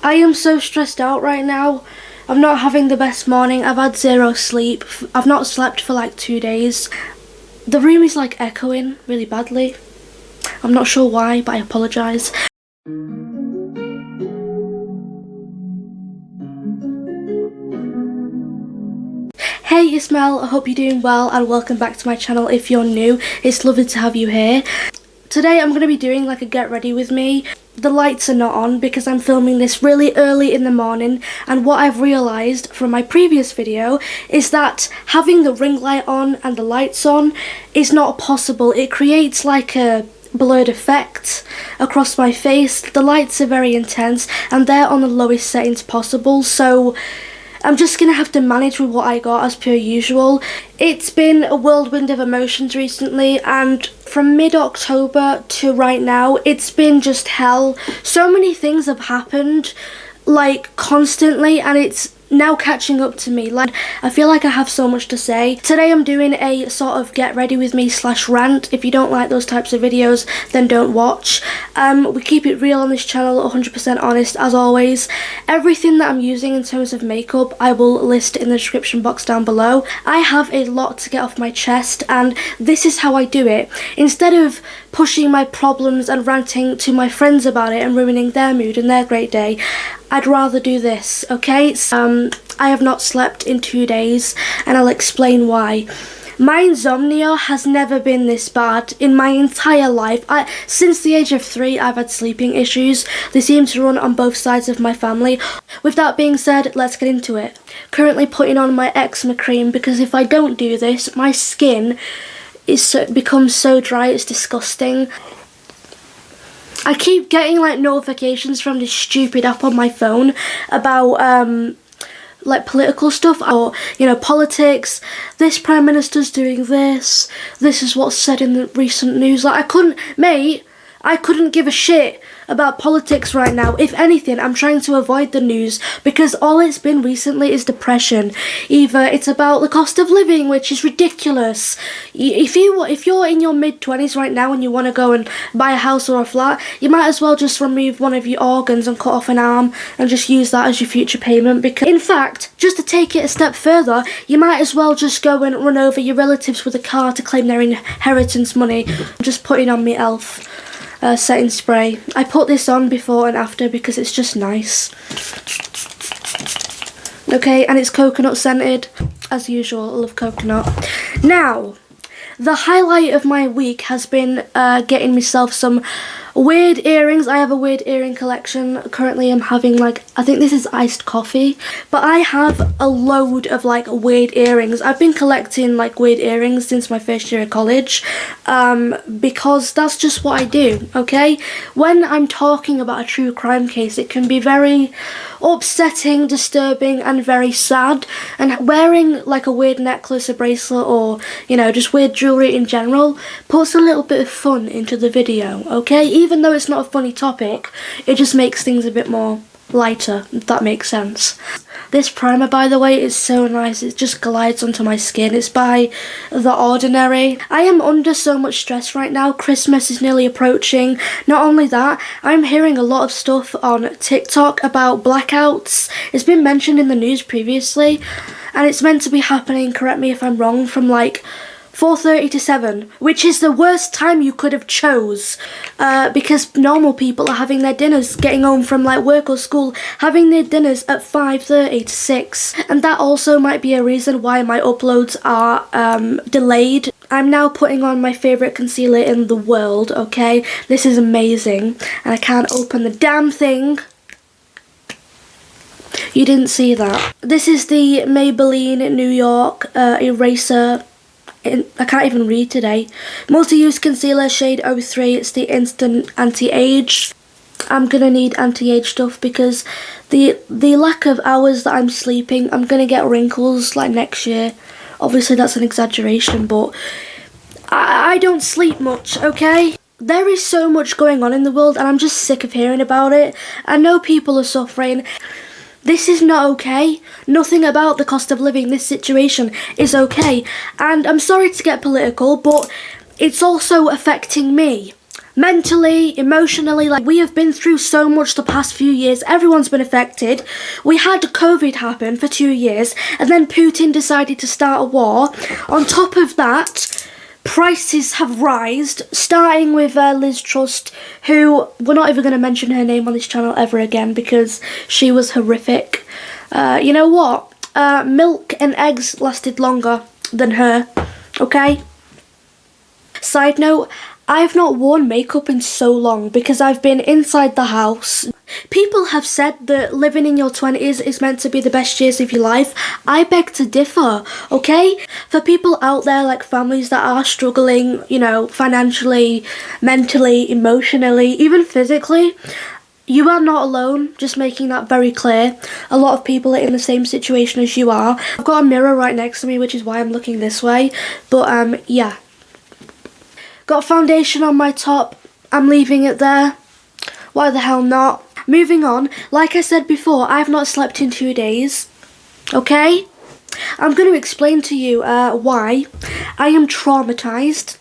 I am so stressed out right now. I'm not having the best morning. I've had zero sleep. I've not slept for like 2 days. The room is like echoing really badly. I'm not sure why, but I apologise. Hey, it's Mel. I hope you're doing well and welcome back to my channel if you're new. It's lovely to have you here. Today I'm going to be doing like a get ready with me. The lights are not on because I'm filming this really early in the morning, and what I've realised from my previous video is that having the ring light on and the lights on is not possible. It creates like a blurred effect across my face. The lights are very intense and they're on the lowest settings possible, so I'm just going to have to manage with what I got as per usual. It's been a whirlwind of emotions recently, and from mid-October to right now, it's been just hell. So many things have happened, like, constantly, and it's now catching up to me. Like, I feel like I have so much to say. Today I'm doing a sort of get ready with me / rant. If you don't like those types of videos, then don't watch. We keep it real on this channel, 100% honest as always. Everything that I'm using in terms of makeup I will list in the description box down below. I have a lot to get off my chest, and this is how I do it. Instead of pushing my problems and ranting to my friends about it and ruining their mood and their great day, I'd rather do this, okay? I have not slept in 2 days, and I'll explain why. My insomnia has never been this bad in my entire life. Since the age of 3, I've had sleeping issues. They seem to run on both sides of my family. With that being said, let's get into it. Currently putting on my eczema cream because if I don't do this, my skin becomes so dry, it's disgusting. I keep getting like notifications from this stupid app on my phone about like political stuff, or you know, politics. This prime minister's doing this. This is what's said in the recent news. Like, I couldn't give a shit about politics right now. If anything, I'm trying to avoid the news because all it's been recently is depression. Either it's about the cost of living, which is ridiculous. If you're in your mid-20s right now and you want to go and buy a house or a flat, you might as well just remove one of your organs and cut off an arm and just use that as your future payment. Because in fact, just to take it a step further, you might as well just go and run over your relatives with a car to claim their inheritance money. I'm just putting on my elf setting spray. I put this on before and after because it's just nice. Okay, and it's coconut scented. As usual, I love coconut. Now, the highlight of my week has been getting myself some weird earrings. I have a weird earring collection. Currently I'm having like, I think this is iced coffee, but I have a load of like weird earrings. I've been collecting like weird earrings since my first year of college because that's just what I do, okay? When I'm talking about a true crime case, it can be very upsetting, disturbing and very sad, and wearing like a weird necklace, a bracelet, or you know, just weird jewellery in general puts a little bit of fun into the video, okay? Even though it's not a funny topic, it just makes things a bit more lighter, if that makes sense. This primer, by the way, is so nice. It just glides onto my skin. It's by The Ordinary. I am under so much stress right now. Christmas is nearly approaching. Not only that, I'm hearing a lot of stuff on TikTok about blackouts. It's been mentioned in the news previously, and it's meant to be happening, correct me if I'm wrong, from like 4:30 to 7, which is the worst time you could have chose because normal people are having their dinners, getting home from like work or school, having their dinners at 5:30 to 6, and that also might be a reason why my uploads are delayed. I'm now putting on my favourite concealer in the world, okay? This is amazing, and I can't open the damn thing. You didn't see that. This is the Maybelline New York eraser. I can't even read today. Multi-use concealer, shade 03. It's the instant anti-age. I'm gonna need anti-age stuff because the lack of hours that I'm sleeping, I'm gonna get wrinkles like next year. Obviously that's an exaggeration, but I don't sleep much, okay? There is so much going on in the world and I'm just sick of hearing about it. I know people are suffering. This is not okay. Nothing about the cost of living, this situation, is okay. And I'm sorry to get political, but it's also affecting me. mentally, emotionally. Like, we have been through so much the past few years. Everyone's been affected. We had COVID happen for 2 years, and then Putin decided to start a war. On top of that, prices have risen, starting with Liz Truss, who we're not even going to mention her name on this channel ever again because she was horrific. You know what? Milk and eggs lasted longer than her, okay? Side note, I've not worn makeup in so long because I've been inside the house. People have said that living in your 20s is meant to be the best years of your life. I beg to differ, okay? For people out there, like families that are struggling, you know, financially, mentally, emotionally, even physically, you are not alone, just making that very clear. A lot of people are in the same situation as you are. I've got a mirror right next to me, which is why I'm looking this way. But, yeah. Got foundation on my top. I'm leaving it there. Why the hell not? Moving on. Like I said before, I've not slept in 2 days. Okay? I'm going to explain to you why. I am traumatized.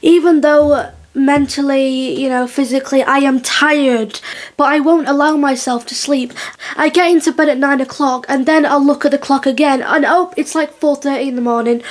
Even though mentally, you know, physically, I am tired, but I won't allow myself to sleep. I get into bed at 9 o'clock and then I'll look at the clock again and oh, it's like 4:30 in the morning.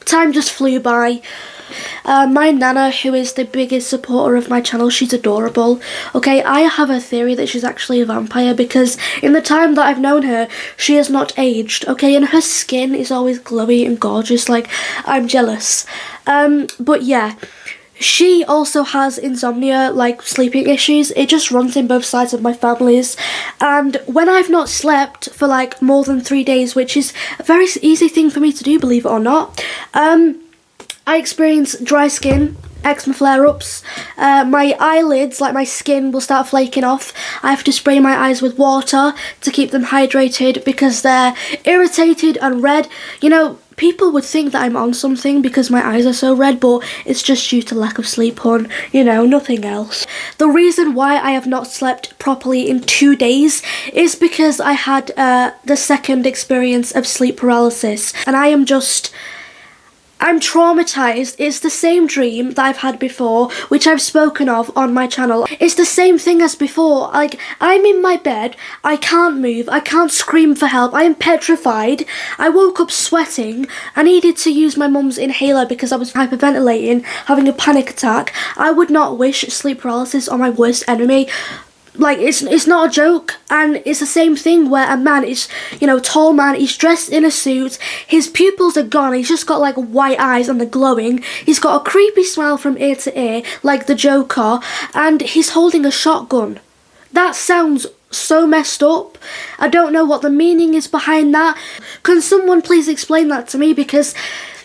Time just flew by. My nana, who is the biggest supporter of my channel, she's adorable. Okay, I have a theory that she's actually a vampire because in the time that I've known her, she has not aged, okay, and her skin is always glowy and gorgeous. Like, I'm jealous. But yeah, she also has insomnia, like sleeping issues. It just runs in both sides of my families. And when I've not slept for like more than 3 days, which is a very easy thing for me to do, believe it or not, I experience dry skin, eczema flare-ups. My eyelids, like my skin, will start flaking off. I have to spray my eyes with water to keep them hydrated because they're irritated and red. You know, people would think that I'm on something because my eyes are so red, but it's just due to lack of sleep, hon. You know, nothing else. The reason why I have not slept properly in 2 days is because I had the second experience of sleep paralysis, and I'm traumatized. It's the same dream that I've had before, which I've spoken of on my channel. It's the same thing as before. Like, I'm in my bed, I can't move, I can't scream for help, I am petrified. I woke up sweating. I needed to use my mum's inhaler because I was hyperventilating, having a panic attack. I would not wish sleep paralysis on my worst enemy. Like, it's not a joke, and it's the same thing where a man is, you know, tall man, he's dressed in a suit, his pupils are gone, he's just got like white eyes and they're glowing, he's got a creepy smile from ear to ear, like the Joker, and he's holding a shotgun. That sounds so messed up. I don't know what the meaning is behind that. Can someone please explain that to me, because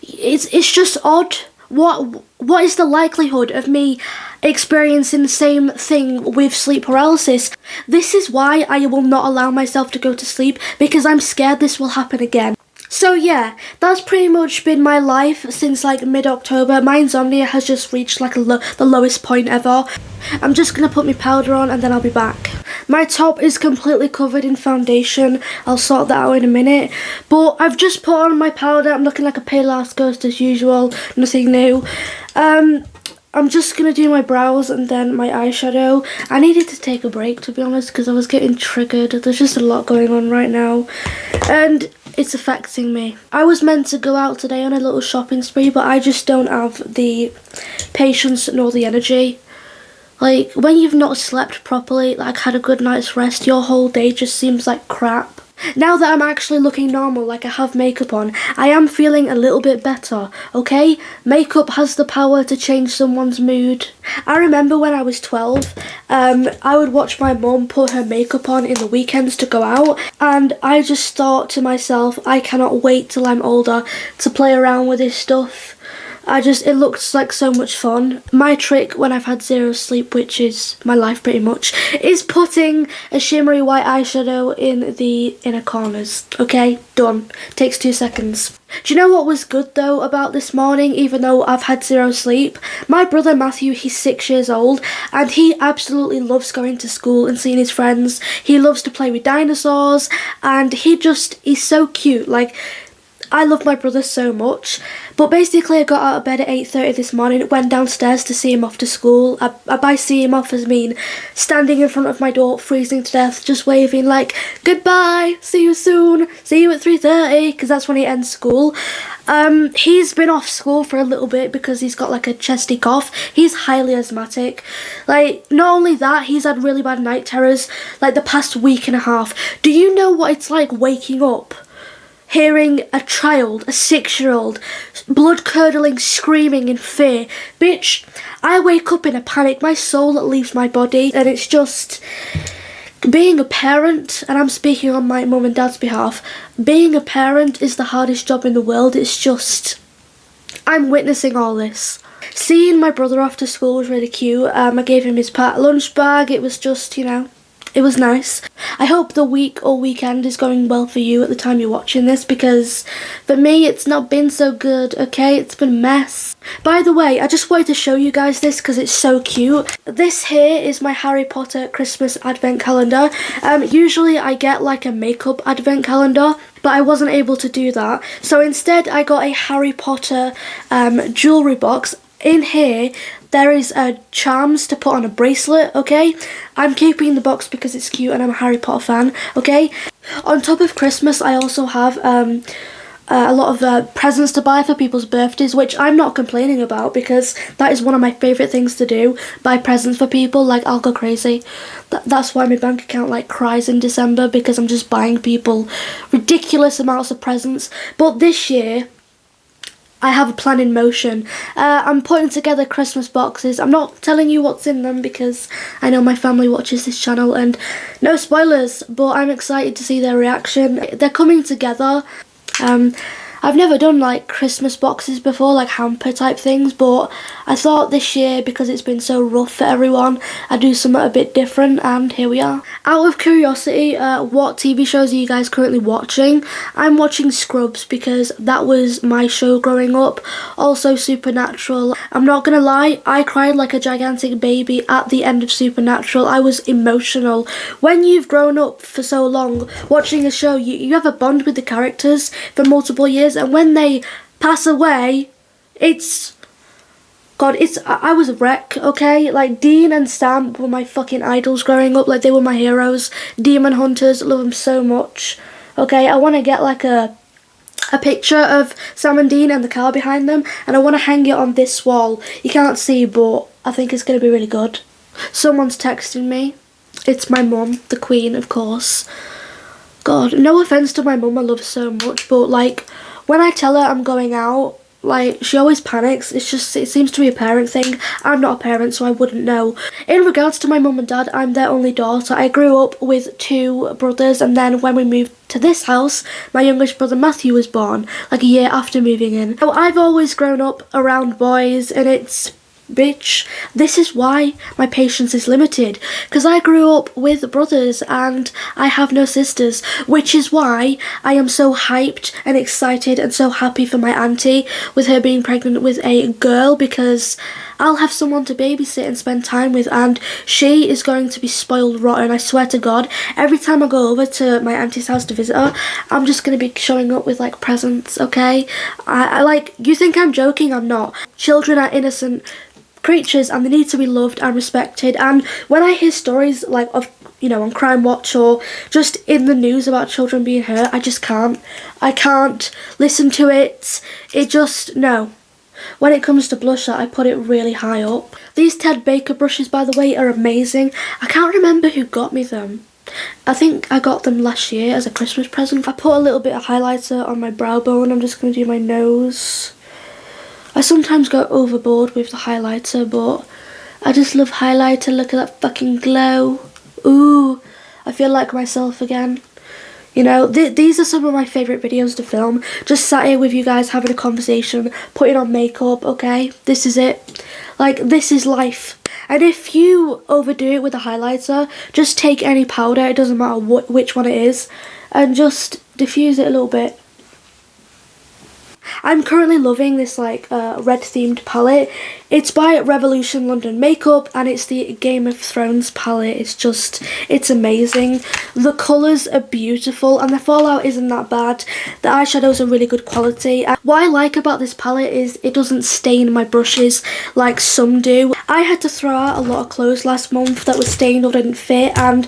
it's just odd. What is the likelihood of me experiencing the same thing with sleep paralysis? This is why I will not allow myself to go to sleep, because I'm scared this will happen again. So yeah, that's pretty much been my life since like mid-October. My insomnia has just reached like the lowest point ever. I'm just gonna put my powder on and then I'll be back. My top is completely covered in foundation. I'll sort that out in a minute. But I've just put on my powder. I'm looking like a pale ass ghost as usual. Nothing new. I'm just going to do my brows and then my eyeshadow. I needed to take a break, to be honest, because I was getting triggered. There's just a lot going on right now, and it's affecting me. I was meant to go out today on a little shopping spree, but I just don't have the patience nor the energy. Like, when you've not slept properly, like had a good night's rest, your whole day just seems like crap. Now that I'm actually looking normal, like I have makeup on, I am feeling a little bit better, okay? Makeup has the power to change someone's mood. I remember when I was 12, I would watch my mum put her makeup on in the weekends to go out, and I just thought to myself, I cannot wait till I'm older to play around with this stuff. It looks like so much fun. My trick when I've had zero sleep, which is my life pretty much, is putting a shimmery white eyeshadow in the inner corners. Okay, done. Takes 2 seconds. Do you know what was good though about this morning, even though I've had zero sleep? My brother Matthew, he's 6 years old, and he absolutely loves going to school and seeing his friends. He loves to play with dinosaurs, and he's so cute. Like, I love my brother so much. But basically I got out of bed at 8:30 this morning, went downstairs to see him off to school. I by see him off as mean standing in front of my door, freezing to death, just waving like, goodbye, see you soon, see you at 3:30, because that's when he ends school. He's been off school for a little bit because he's got like a chesty cough. He's highly asthmatic. Like, not only that, he's had really bad night terrors like the past week and a half. Do you know what it's like waking up, hearing a child, a 6-year-old, blood-curdling screaming in fear? Bitch, I wake up in a panic. My soul leaves my body, and it's just... Being a parent, and I'm speaking on my mum and dad's behalf, being a parent is the hardest job in the world. It's just... I'm witnessing all this. Seeing my brother off to school was really cute. I gave him his lunch bag. It was just, you know... It was nice. I hope the week or weekend is going well for you at the time you're watching this, because for me it's not been so good, okay? It's been a mess. By the way, I just wanted to show you guys this because it's so cute. This here is my Harry Potter Christmas advent calendar. Usually I get like a makeup advent calendar, but I wasn't able to do that. So instead I got a Harry Potter jewellery box. In here, there is charms to put on a bracelet, okay? I'm keeping the box because it's cute and I'm a Harry Potter fan, okay? On top of Christmas, I also have a lot of presents to buy for people's birthdays, which I'm not complaining about because that is one of my favourite things to do, buy presents for people. Like, I'll go crazy. That's why my bank account like cries in December, because I'm just buying people ridiculous amounts of presents. But this year, I have a plan in motion. I'm putting together Christmas boxes. I'm not telling you what's in them because I know my family watches this channel, and no spoilers, but I'm excited to see their reaction. They're coming together. I've never done like Christmas boxes before, like hamper type things, but I thought this year, because it's been so rough for everyone, I'd do something a bit different, and here we are. Out of curiosity, what TV shows are you guys currently watching? I'm watching Scrubs because that was my show growing up. Also Supernatural. I'm not gonna lie, I cried like a gigantic baby at the end of Supernatural. I was emotional. When you've grown up for so long watching a show, you have a bond with the characters for multiple years, and when they pass away, I was a wreck, okay? Like, Dean and Sam were my fucking idols growing up. Like, they were my heroes. Demon Hunters, love them so much. Okay, I want to get like a picture of Sam and Dean and the car behind them, and I want to hang it on this wall. You can't see, but I think it's going to be really good. Someone's texting me. It's my mum, the queen, of course. God, no offence to my mum, I love her so much, but like, when I tell her I'm going out, like, she always panics. It seems to be a parent thing. I'm not a parent, so I wouldn't know. In regards to my mum and dad, I'm their only daughter. I grew up with 2 brothers, and then when we moved to this house, my youngest brother Matthew was born, like a year after moving in. So I've always grown up around boys, and it's... Bitch, this is why my patience is limited, because I grew up with brothers and I have no sisters, which is why I am so hyped and excited and so happy for my auntie with her being pregnant with a girl, because I'll have someone to babysit and spend time with, and she is going to be spoiled rotten. I swear to God, every time I go over to my auntie's house to visit her, I'm just going to be showing up with like presents, okay? I like, you think I'm joking? I'm not. Children are innocent creatures and they need to be loved and respected, and when I hear stories like of, you know, on Crime Watch or just in the news about children being hurt, I can't listen to it. It just, no. When it comes to blusher, I put it really high up. These Ted Baker brushes, by the way, are amazing. I can't remember who got me them. I think I got them last year as a Christmas present. I put a little bit of highlighter on my brow bone. I'm just going to do my nose. I sometimes go overboard with the highlighter, but I just love highlighter. Look at that fucking glow. Ooh, I feel like myself again. You know, these are some of my favourite videos to film. Just sat here with you guys having a conversation, putting on makeup, okay? This is it. Like, this is life. And if you overdo it with a highlighter, just take any powder, it doesn't matter which one it is, and just diffuse it a little bit. I'm currently loving this like red themed palette. It's by Revolution London Makeup and it's the Game of Thrones palette. It's amazing. The colours are beautiful and the fallout isn't that bad. The eyeshadows are really good quality. And what I like about this palette is it doesn't stain my brushes like some do. I had to throw out a lot of clothes last month that were stained or didn't fit, and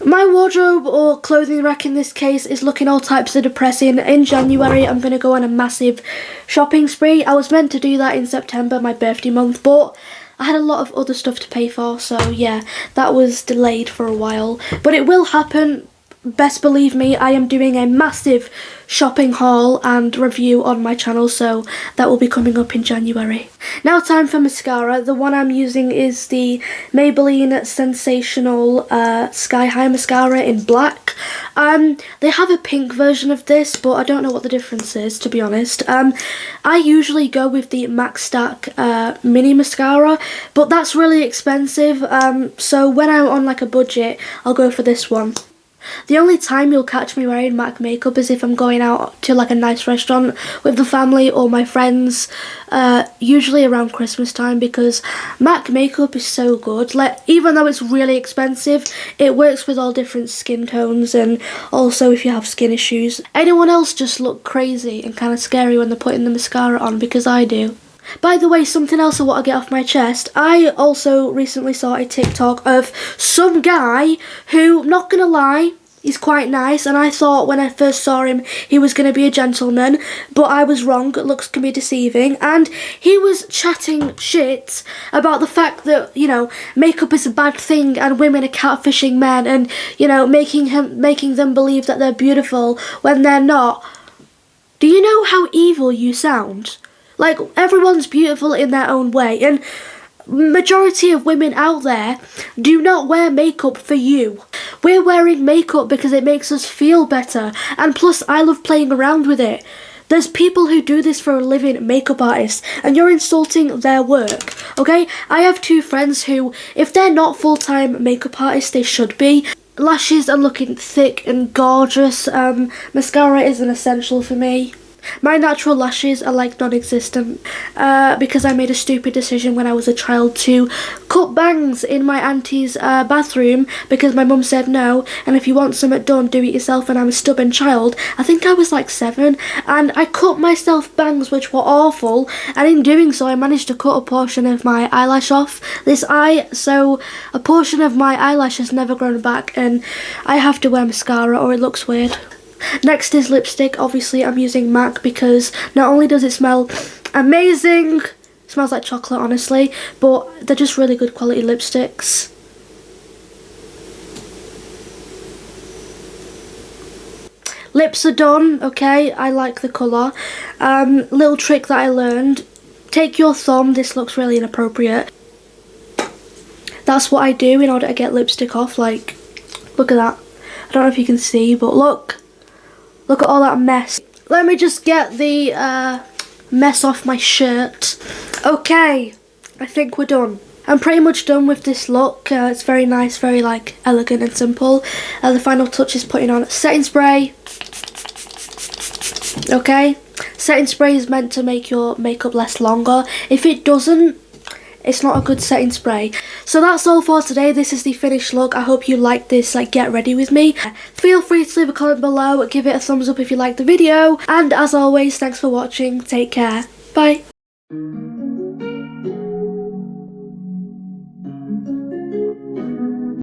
my wardrobe, or clothing rack in this case, is looking all types of depressing. In January, I'm going to go on a massive shopping spree. I was meant to do that in September, my birthday month, but I had a lot of other stuff to pay for, so yeah, that was delayed for a while. But it will happen. Best believe me, I am doing a massive shopping haul and review on my channel, so that will be coming up in January. Now time for mascara. The one I'm using is the Maybelline Sensational Sky High Mascara in black. They have a pink version of this, but I don't know what the difference is, to be honest. I usually go with the MAC Stack mini mascara, but that's really expensive, so when I'm on like a budget, I'll go for this one. The only time you'll catch me wearing MAC makeup is if I'm going out to like a nice restaurant with the family or my friends, usually around Christmas time, because MAC makeup is so good. Like, even though it's really expensive, it works with all different skin tones and also if you have skin issues. Anyone else just look crazy and kind of scary when they're putting the mascara on, because I do. By the way, something else I want to get off my chest. I also recently saw a TikTok of some guy who, not gonna lie, he's quite nice, and I thought when I first saw him he was going to be a gentleman, but I was wrong. Looks can be deceiving, and he was chatting shit about the fact that, you know, makeup is a bad thing and women are catfishing men, and, you know, making them believe that they're beautiful when they're not. Do you know how evil you sound? Like, everyone's beautiful in their own way, and majority of women out there do not wear makeup for you. We're wearing makeup because it makes us feel better, and plus I love playing around with it. There's people who do this for a living, makeup artists, and you're insulting their work, okay? I have two friends who, if they're not full-time makeup artists, they should be. Lashes are looking thick and gorgeous. Mascara is an essential for me. My natural lashes are like non-existent because I made a stupid decision when I was a child to cut bangs in my auntie's bathroom because my mum said no, and if you want something done, do it yourself, and I'm a stubborn child. I think I was like 7, and I cut myself bangs which were awful, and in doing so I managed to cut a portion of my eyelash off this eye, so a portion of my eyelash has never grown back, and I have to wear mascara or it looks weird. Next is lipstick. Obviously I'm using MAC because not only does it smell amazing, it smells like chocolate honestly, but they're just really good quality lipsticks. Lips are done, okay, I like the colour. Little trick that I learned, take your thumb, this looks really inappropriate. That's what I do in order to get lipstick off, like, look at that. I don't know if you can see, but look at all that mess. Let me just get the mess off my shirt. Okay, I think we're done. I'm pretty much done with this look. It's very nice, very like elegant and simple. The final touch is putting on setting spray. Okay, setting spray is meant to make your makeup last longer. If it doesn't, it's not a good setting spray. So that's all for today. This is the finished look. I hope you liked this like get ready with me. Feel free to leave a comment below, give it a thumbs up if you liked the video, and as always, thanks for watching. Take care. Bye.